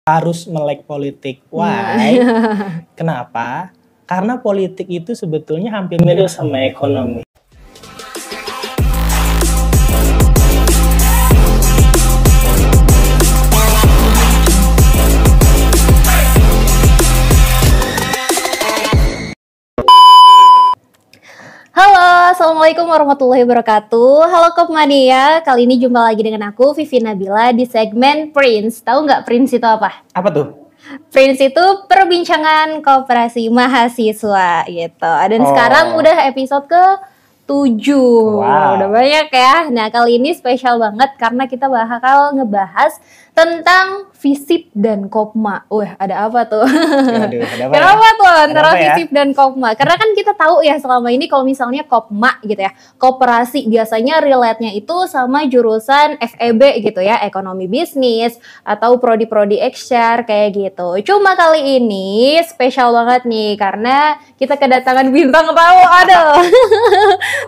harus melek politik. Why? Kenapa? Karena politik itu sebetulnya hampir mirip sama ekonomi. Halo, Assalamualaikum warahmatullahi wabarakatuh. Halo Kopmania, kali ini jumpa lagi dengan aku Vivi Nabila di segmen Prince. Tahu nggak Prince itu apa? Apa tuh? Prince itu perbincangan koperasi mahasiswa gitu. Dan sekarang udah episode ke-7. Wow. Udah banyak ya. Nah, kali ini spesial banget karena kita bakal ngebahas tentang FISIP dan Kopma. Wah, ada apa tuh? Aduh, ada apa Kenapa tuh antara apa ya? FISIP dan Kopma? Karena kan kita tahu ya selama ini kalau misalnya Kopma gitu ya, koperasi biasanya relate-nya itu sama jurusan FEB gitu ya, ekonomi bisnis atau prodi-prodi ekshar kayak gitu. Cuma kali ini spesial banget nih karena kita kedatangan bintang tamu. Aduh.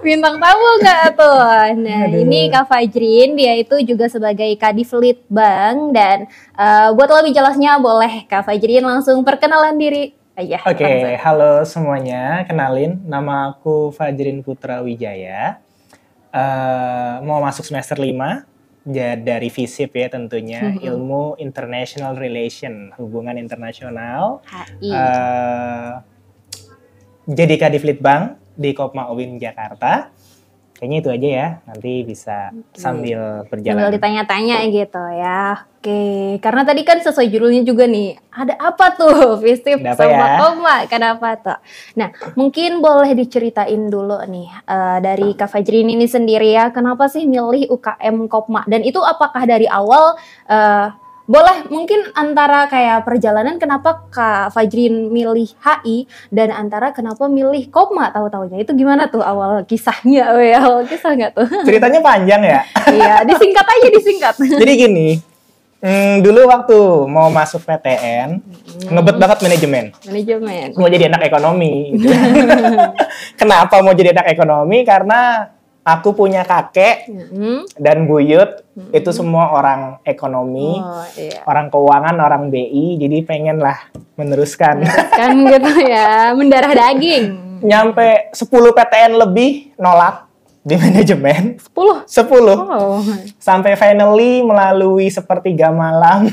Bintang tamu nggak tuh? Nah, ini Kak Fajrin, dia itu juga sebagai Kadif Litbang dan buat lebih jelasnya boleh Kak Fajrin langsung perkenalan diri aja. Oke, halo semuanya. Kenalin, nama aku Fajrin Putra Wijaya. Mau masuk semester 5 dari FISIP ya tentunya, Ilmu International Relation, hubungan internasional. HI. Jadi Kadif Litbang di Kopma UIN Jakarta. Kayaknya itu aja ya, nanti bisa sambil berjalan. Sambil ditanya-tanya gitu ya. Oke, karena tadi kan sesuai judulnya juga nih, ada apa tuh FISIP Ada apa sama ya? Kopma, kenapa tuh? Nah, mungkin boleh diceritain dulu nih dari Kak Fajrin ini sendiri ya, kenapa sih milih UKM Kopma? Dan itu apakah dari awal, boleh mungkin antara kayak perjalanan kenapa Kak Fajrin milih HI dan antara kenapa milih Kopma tahu-taunya itu gimana tuh awal kisahnya? Awal kisah nggak tuh? Ceritanya panjang ya. Iya, disingkat aja disingkat. Jadi gini, dulu waktu mau masuk PTN, ngebet banget manajemen. Manajemen. Mau jadi anak ekonomi. Gitu. Kenapa mau jadi anak ekonomi? Karena aku punya kakek dan buyut, itu semua orang ekonomi, Oh, iya. orang keuangan, orang BI, jadi pengen lah meneruskan. Kan gitu ya, mendarah daging. Nyampe 10 PTN lebih nolak di manajemen. 10. 10. Oh. Sampai finally melalui sepertiga malam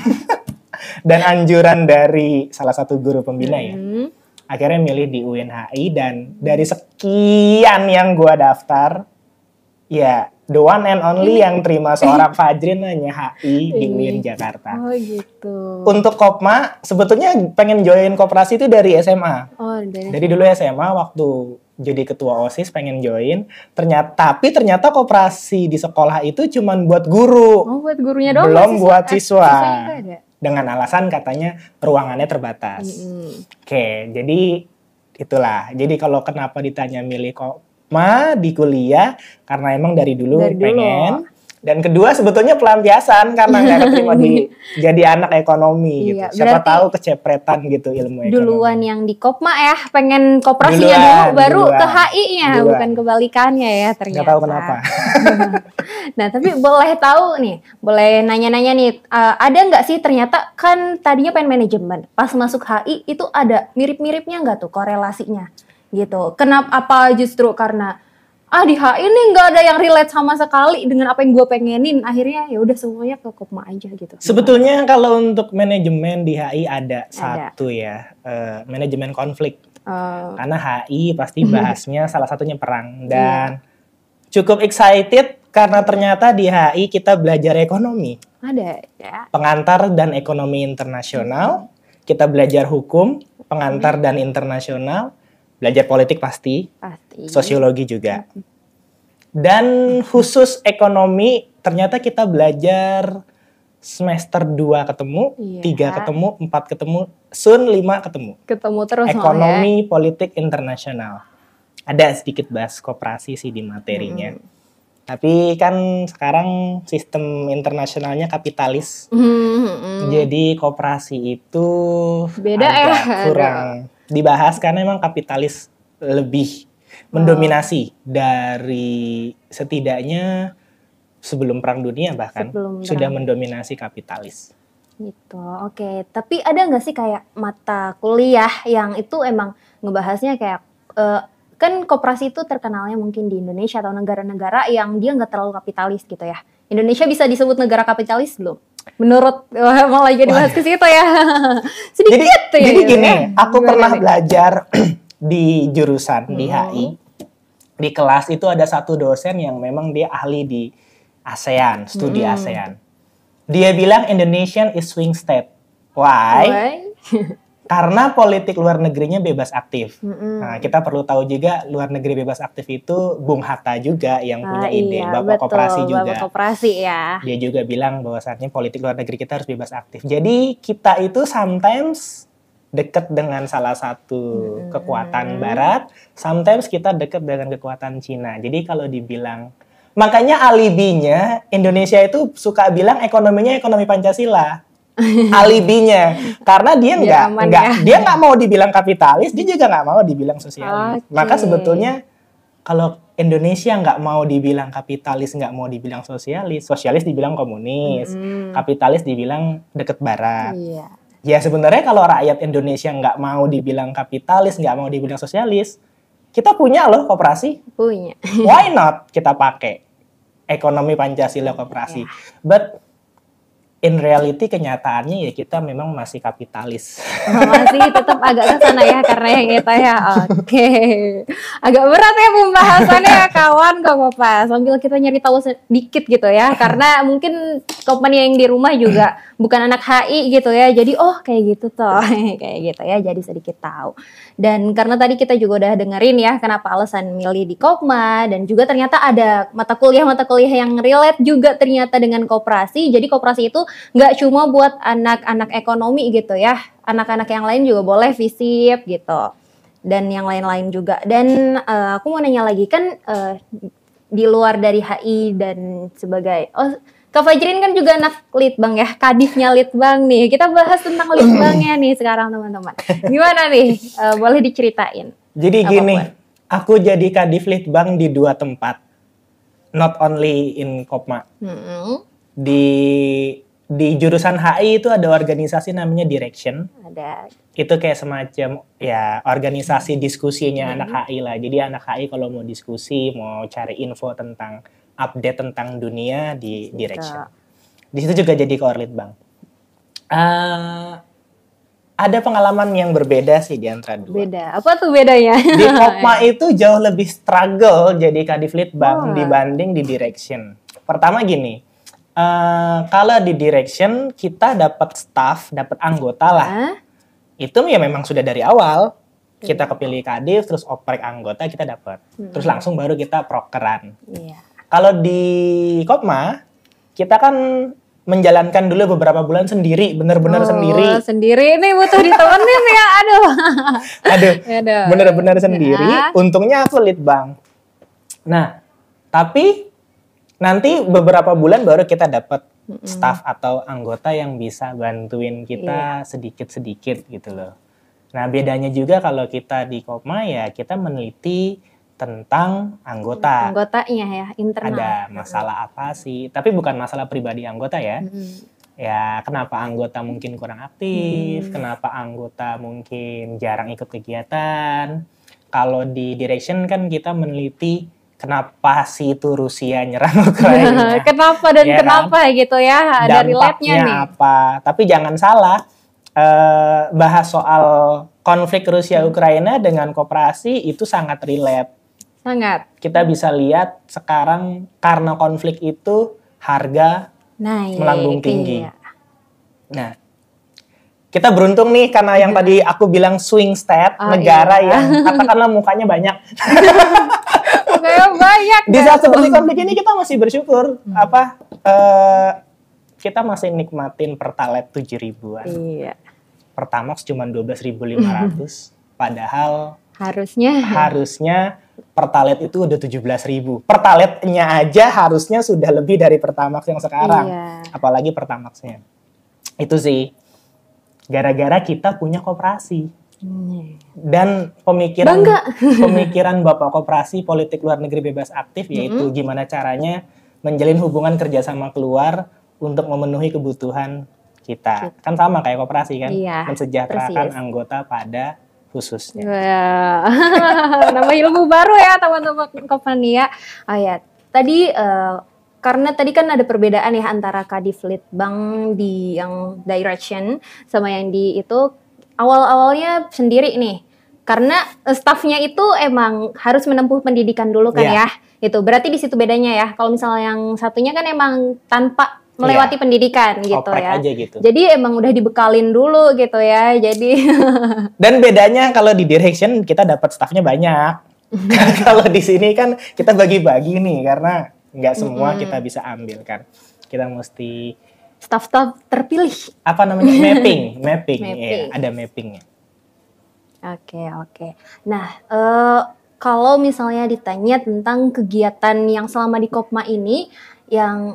dan anjuran dari salah satu guru pembina ya. Akhirnya milih di UNHI dan dari sekian yang gua daftar, ya the one and only yang terima seorang Fajrin hanya HI di UIN Jakarta. Oh gitu. Untuk Kopma, sebetulnya pengen join koperasi itu dari SMA. Oh, dari Dari dulu SMA waktu jadi ketua OSIS pengen join, ternyata koperasi di sekolah itu cuman buat guru. Oh, buat gurunya doang. Belum siswa- buat siswa. siswanya nggak ada? Dengan alasan katanya ruangannya terbatas. Oke, jadi itulah. Jadi kalau kenapa ditanya milih Kopma di kuliah, karena emang dari dulu pengen. Dan kedua sebetulnya pelampiasan karena nggak keterima jadi anak ekonomi gitu. Iya, Siapa berarti tahu kecepretan gitu ilmu ekonomi. Duluan yang di Kopma ya, pengen koperasinya Duluan, dulu, baru duluan. ke HI-nya, Duluan. bukan kebalikannya ya ternyata. Nggak tahu kenapa. Nah, tapi boleh tahu nih, boleh nanya-nanya nih, ada nggak sih ternyata kan tadinya pengen manajemen, pas masuk HI itu ada mirip-miripnya nggak tuh korelasinya gitu? Kenapa? Apa justru karena di HI nih nggak ada yang relate sama sekali dengan apa yang gue pengenin, akhirnya ya udah semuanya ke Kopma aja gitu. Sebetulnya kalau untuk manajemen di HI ada satu ya, manajemen konflik. Karena HI pasti bahasnya salah satunya perang dan cukup excited karena ternyata di HI kita belajar ekonomi. Ada ya. Pengantar dan ekonomi internasional, kita belajar hukum, pengantar dan internasional, belajar politik pasti, sosiologi juga. Dan khusus ekonomi, ternyata kita belajar semester 2 ketemu, 3 ketemu, 4 ketemu, soon 5 ketemu. Ketemu terus Ekonomi politik internasional. Ada sedikit bahas koperasi sih di materinya. Tapi kan sekarang sistem internasionalnya kapitalis. Jadi koperasi itu beda agak ya. kurang dibahas karena emang kapitalis lebih mendominasi dari setidaknya sebelum Perang Dunia bahkan sudah mendominasi kapitalis. Gitu, oke. Tapi ada nggak sih kayak mata kuliah yang itu emang ngebahasnya kayak kan koperasi itu terkenalnya mungkin di Indonesia atau negara-negara yang dia nggak terlalu kapitalis gitu ya. Indonesia bisa disebut negara kapitalis belum? Menurut malah jadi bahas ke situ ya. Sedikit jadi, ya. Jadi gini, aku pernah belajar di jurusan di HI. Di kelas itu ada satu dosen yang memang dia ahli di ASEAN, studi ASEAN. Dia bilang Indonesian is swing state. Why? Karena politik luar negerinya bebas aktif. Nah, kita perlu tahu juga luar negeri bebas aktif itu Bung Hatta juga yang punya ide. Bapak Koperasi juga. Bapak Koperasi ya. Dia juga bilang bahwasannya politik luar negeri kita harus bebas aktif. Jadi kita itu sometimes dekat dengan salah satu kekuatan Barat, sometimes kita dekat dengan kekuatan Cina. Jadi kalau dibilang, makanya alibinya Indonesia itu suka bilang ekonominya ekonomi Pancasila. Alibinya, karena dia nggak mau dibilang kapitalis, dia juga nggak mau dibilang sosialis. Maka sebetulnya kalau Indonesia nggak mau dibilang kapitalis, nggak mau dibilang sosialis, sosialis dibilang komunis, kapitalis dibilang deket Barat. Ya sebenarnya kalau rakyat Indonesia nggak mau dibilang kapitalis, nggak mau dibilang sosialis, kita punya loh koperasi. Punya. Why not kita pakai ekonomi Pancasila koperasi? But in reality kenyataannya ya kita memang masih kapitalis. Masih tetap agak ke sana ya karena yang itu ya. Oke. Agak berat ya pembahasannya ya kawan Kokopa. Sambil kita nyari tahu sedikit gitu ya. Karena mungkin company yang di rumah juga bukan anak HI gitu ya. Jadi kayak gitu toh. Kayak gitu ya. Jadi sedikit tahu. Dan karena tadi kita juga udah dengerin ya kenapa alasan milih di Kopma, dan juga ternyata ada mata kuliah yang relate juga ternyata dengan koperasi. Jadi koperasi itu nggak cuma buat anak-anak ekonomi gitu ya, anak-anak yang lain juga boleh FISIP gitu, dan yang lain-lain juga. Dan aku mau nanya lagi kan di luar dari HI dan sebagai Kak Fajrin kan juga anak Litbang ya, kadifnya Litbang nih. Kita bahas tentang Litbangnya nih sekarang teman-teman. Gimana nih? Boleh diceritain? Jadi gini, aku jadi kadif Litbang di 2 tempat, not only in Kopma. Di jurusan HI itu ada organisasi namanya Direction. Ada. Itu kayak semacam ya organisasi diskusinya anak HI lah. Jadi anak HI kalau mau diskusi, mau cari info tentang update tentang dunia di Direction. Di situ juga jadi koorlitbang. Ada pengalaman yang berbeda sih di antara dua. Beda. Apa tuh bedanya? Di Kopma itu jauh lebih struggle jadi kadif litbang dibanding di Direction. Pertama gini, kalau di Direction kita dapat staff, dapat anggota lah. Itu ya memang sudah dari awal. Kita kepilih kadif, terus oprek anggota kita dapat. Terus langsung baru kita prokeran. Kalau di Kopma, kita kan menjalankan dulu beberapa bulan sendiri, benar-benar sendiri. Sendiri nih butuh ditemenin ya, aduh. Benar-benar sendiri. Untungnya aku litbang. Nah, tapi nanti beberapa bulan baru kita dapat staff atau anggota yang bisa bantuin kita sedikit-sedikit gitu loh. Nah, bedanya juga kalau kita di Kopma ya kita meneliti tentang anggotanya ya, internal. Ada masalah apa sih? Tapi bukan masalah pribadi anggota ya. Ya, kenapa anggota mungkin kurang aktif, kenapa anggota mungkin jarang ikut kegiatan. Kalau di Direction kan kita meneliti kenapa sih itu Rusia nyerang Ukraina. Kenapa dan ya kenapa kan? Gitu ya, ada relate-nya nih. Apa? Tapi jangan salah, bahas soal konflik Rusia-Ukraina dengan koperasi itu sangat relate. Sangat. Kita bisa lihat sekarang karena konflik itu harga melambung tinggi. Nah, kita beruntung nih karena yang tadi aku bilang swing state, negara yang katakanlah mukanya banyak. Mukanya banyak. Di saat seperti konflik ini kita masih bersyukur. Kita masih nikmatin Pertalite 7.000-an. Iya. Pertamax cuma 12.500. Padahal harusnya Pertalite itu udah 17.000. Pertalite-nya aja harusnya sudah lebih dari Pertamax yang sekarang. Apalagi Pertamax-nya. Itu sih. Gara-gara kita punya koperasi. Dan pemikiran Bapak Koperasi politik luar negeri bebas aktif yaitu gimana caranya menjalin hubungan kerjasama keluar untuk memenuhi kebutuhan kita. Kan sama kayak koperasi kan, iya, mensejahterakan anggota pada khususnya. Nama ilmu baru ya teman-teman Kopmania. Oh ya, tadi karena tadi kan ada perbedaan ya antara Kadiflitbang di yang direction sama yang di itu awal-awalnya sendiri nih. Karena staffnya itu emang harus menempuh pendidikan dulu kan ya. Itu berarti di situ bedanya ya. Kalau misalnya yang satunya kan emang tanpa melewati pendidikan gitu ya. Aja gitu. Jadi emang udah dibekalin dulu gitu ya. Jadi dan bedanya kalau di direction kita dapat staffnya banyak. Kalau di sini kan kita bagi-bagi nih karena nggak semua kita bisa ambil kan. Kita mesti staff-staff terpilih. Apa namanya? mapping. Ya, ada mappingnya. Oke. Nah, kalau misalnya ditanya tentang kegiatan yang selama di Kopma ini, yang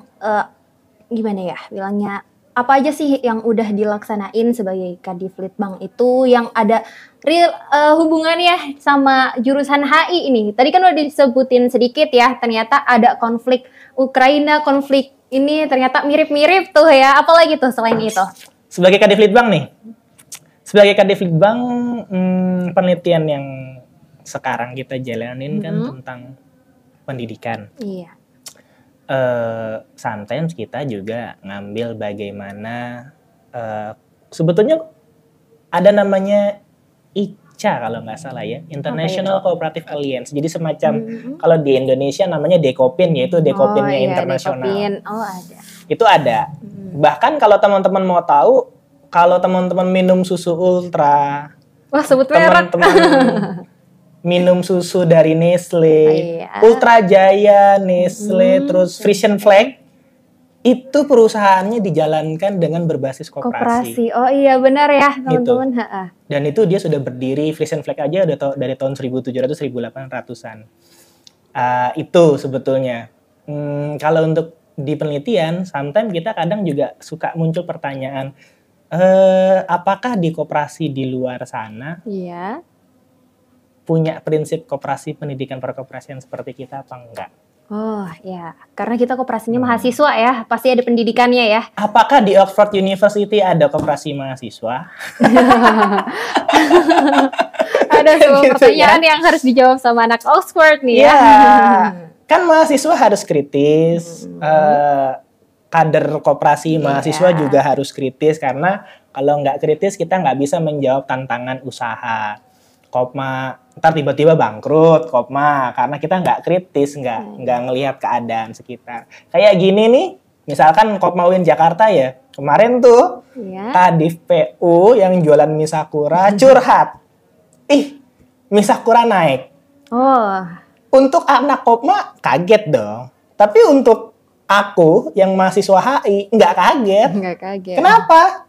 gimana ya bilangnya, apa aja sih yang udah dilaksanain sebagai Kadiflitbang itu yang ada real hubungannya sama jurusan HI ini? Tadi kan udah disebutin sedikit ya, ternyata ada konflik Ukraina, konflik ini ternyata mirip-mirip tuh ya. Apalagi tuh selain itu? Sebagai Kadiflitbang nih, penelitian yang sekarang kita jalanin kan tentang pendidikan. Iya. Sometimes kita juga ngambil bagaimana sebetulnya ada namanya ICA kalau nggak salah ya, International Cooperative Alliance. Jadi semacam kalau di Indonesia namanya Dekopin, yaitu Dekopinnya internasional. Dekopin. Oh ada. Itu ada. Bahkan kalau teman-teman mau tahu, kalau teman-teman minum susu Ultra, wah sebut merek. Teman-teman minum susu dari Nestle, Ultra Jaya, Nestle, terus Frisian Flag, itu perusahaannya dijalankan dengan berbasis koperasi. Oh iya benar ya teman-teman. Gitu. Dan itu dia sudah berdiri, Frisian Flag aja udah dari tahun 1700-1800-an. Itu sebetulnya. Kalau untuk di penelitian, sometimes kita kadang juga suka muncul pertanyaan, apakah di koperasi di luar sana punya prinsip koperasi pendidikan perkoperasian seperti kita apa enggak? Oh ya, karena kita koperasinya mahasiswa ya, pasti ada pendidikannya ya. Apakah di Oxford University ada koperasi mahasiswa? Ada sebuah pertanyaan yang harus dijawab sama anak Oxford nih ya. Kan mahasiswa harus kritis, kader koperasi mahasiswa juga harus kritis, karena kalau nggak kritis kita nggak bisa menjawab tantangan usaha. Kopma ntar tiba-tiba bangkrut Kopma karena kita nggak kritis, nggak ngelihat keadaan sekitar. Kayak gini nih, misalkan Kopma UIN Jakarta ya, kemarin tuh Kadif PU yang jualan mie Sakura curhat, mie Sakura naik. Untuk anak Kopma kaget dong, tapi untuk aku yang mahasiswa HI nggak kaget. Kenapa?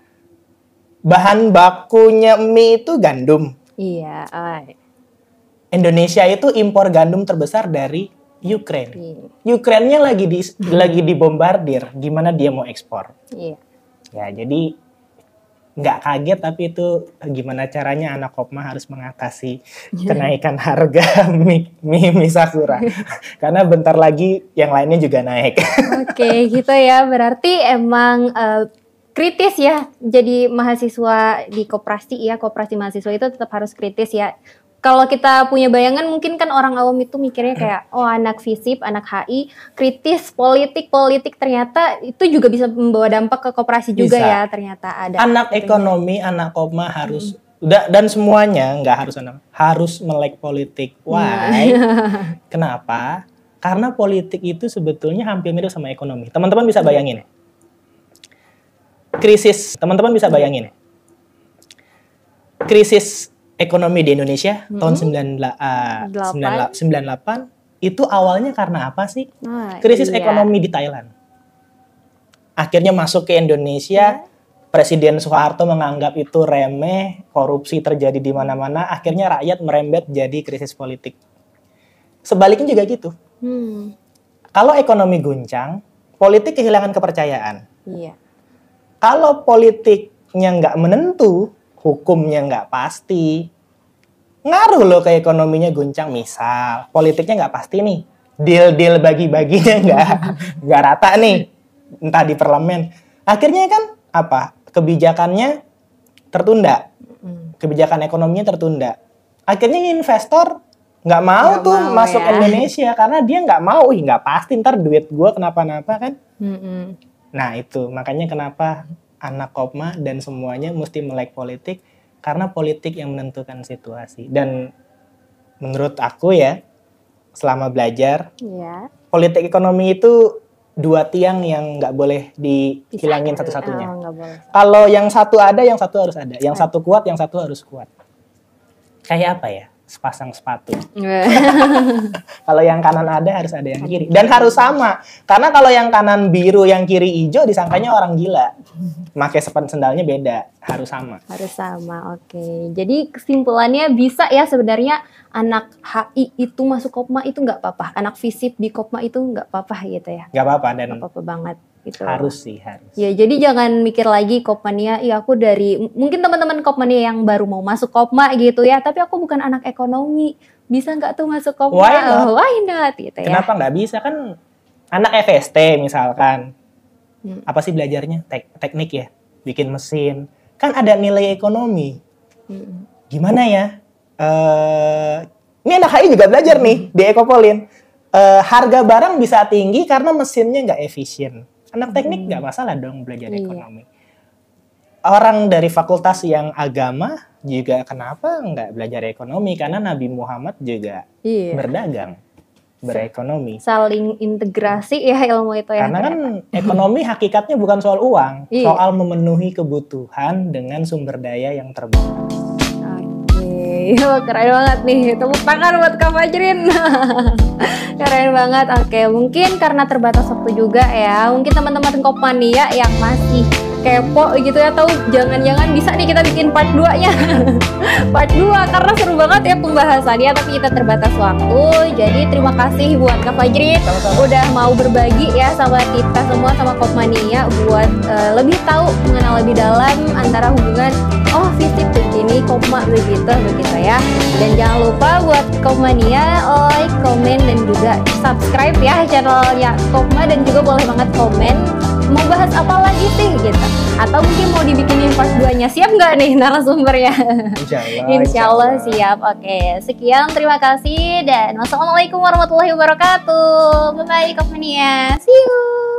Bahan bakunya mie itu gandum. Iya. Indonesia itu impor gandum terbesar dari Ukraine. Ukraine-nya lagi dibombardir. Gimana dia mau ekspor? Ya, jadi nggak kaget, tapi itu gimana caranya anak Kopma harus mengatasi kenaikan harga mie Sakura. Karena bentar lagi yang lainnya juga naik. Oke, gitu ya. Berarti emang kritis ya, jadi mahasiswa di koperasi ya, koperasi mahasiswa itu tetap harus kritis ya. Kalau kita punya bayangan mungkin kan orang awam itu mikirnya kayak, oh anak FISIP, anak HI, kritis, politik, ternyata itu juga bisa membawa dampak ke koperasi juga ya, ternyata ada. Anak ekonomi, anak Kopma harus, dan semuanya nggak harus melek politik. Why? Kenapa? Karena politik itu sebetulnya hampir mirip sama ekonomi. Teman-teman bisa bayangin. Teman-teman bisa bayangin. Krisis ekonomi di Indonesia tahun 98 itu awalnya karena apa sih? Krisis ekonomi di Thailand. Akhirnya masuk ke Indonesia, Presiden Soeharto menganggap itu remeh, korupsi terjadi di mana-mana, akhirnya rakyat merembet jadi krisis politik. Sebaliknya juga gitu. Kalau ekonomi guncang, politik kehilangan kepercayaan. Kalau politiknya nggak menentu, hukumnya nggak pasti, ngaruh loh ke ekonominya guncang. Misal politiknya nggak pasti nih, deal bagi-baginya nggak rata nih, entah di parlemen. Akhirnya kan apa? kebijakannya tertunda, kebijakan ekonominya tertunda. Akhirnya investor nggak mau masuk Indonesia karena dia nggak mau, nggak pasti ntar duit gue kenapa-napa kan. Nah itu makanya kenapa anak Kopma dan semuanya mesti melek politik, karena politik yang menentukan situasi. Dan menurut aku ya, selama belajar, politik ekonomi itu dua tiang yang nggak boleh dihilangin satu-satunya. Kalau yang satu ada, yang satu harus ada. Yang satu kuat, yang satu harus kuat. Kayak apa ya? Sepasang sepatu. Kalau yang kanan ada, harus ada yang kiri. Dan harus sama. Karena kalau yang kanan biru, yang kiri hijau, disangkanya orang gila. Pakai sendalnya beda. Harus sama. Harus sama, oke. Jadi kesimpulannya bisa ya sebenarnya anak HI itu masuk Kopma itu nggak apa-apa. Anak FISIP di Kopma itu nggak apa-apa gitu ya. Nggak apa-apa. Dan nggak apa-apa banget. Gitu. Harus sih, harus. Ya, jadi jangan mikir lagi Kopmania, ya aku dari, mungkin teman-teman Kopmania yang baru mau masuk Kopma gitu ya, tapi aku bukan anak ekonomi, bisa nggak tuh masuk Kopma? Why not? Gitu ya. Kenapa nggak bisa? Kan anak FST misalkan, apa sih belajarnya? Teknik ya, bikin mesin, kan ada nilai ekonomi. Gimana ya? Ini anak HI juga belajar nih di Ekopolin. Harga barang bisa tinggi karena mesinnya nggak efisien. Anak teknik nggak masalah dong belajar ekonomi. Orang dari fakultas yang agama juga kenapa nggak belajar ekonomi? Karena Nabi Muhammad juga berdagang, berekonomi. Saling integrasi ya ilmu itu ya. Karena kan ekonomi hakikatnya bukan soal uang, soal memenuhi kebutuhan dengan sumber daya yang terbatas. Keren banget nih, tepuk tangan buat Kak Fajrin. Keren banget. Oke, mungkin karena terbatas waktu juga ya, mungkin teman-teman Kopmania yang masih kepo gitu ya, tahu jangan-jangan bisa nih kita bikin part 2-nya. Part 2 karena seru banget ya pembahasannya, tapi kita terbatas waktu. Jadi terima kasih buat Kak Fajrin udah mau berbagi ya sama kita semua, sama Kopmania, buat lebih tahu, mengenal lebih dalam antara hubungan FISIP begini, Kopma begitu ya. Dan jangan lupa buat Kopmania like, komen, dan juga subscribe ya channelnya Kopma, dan juga boleh banget komen mau bahas apa lagi sih gitu, atau mungkin mau dibikinin part 2-nya. Siap nggak nih narasumbernya? Insyaallah siap. Oke, sekian, terima kasih, dan wassalamualaikum warahmatullahi wabarakatuh. Bye bye Kopmania, see you.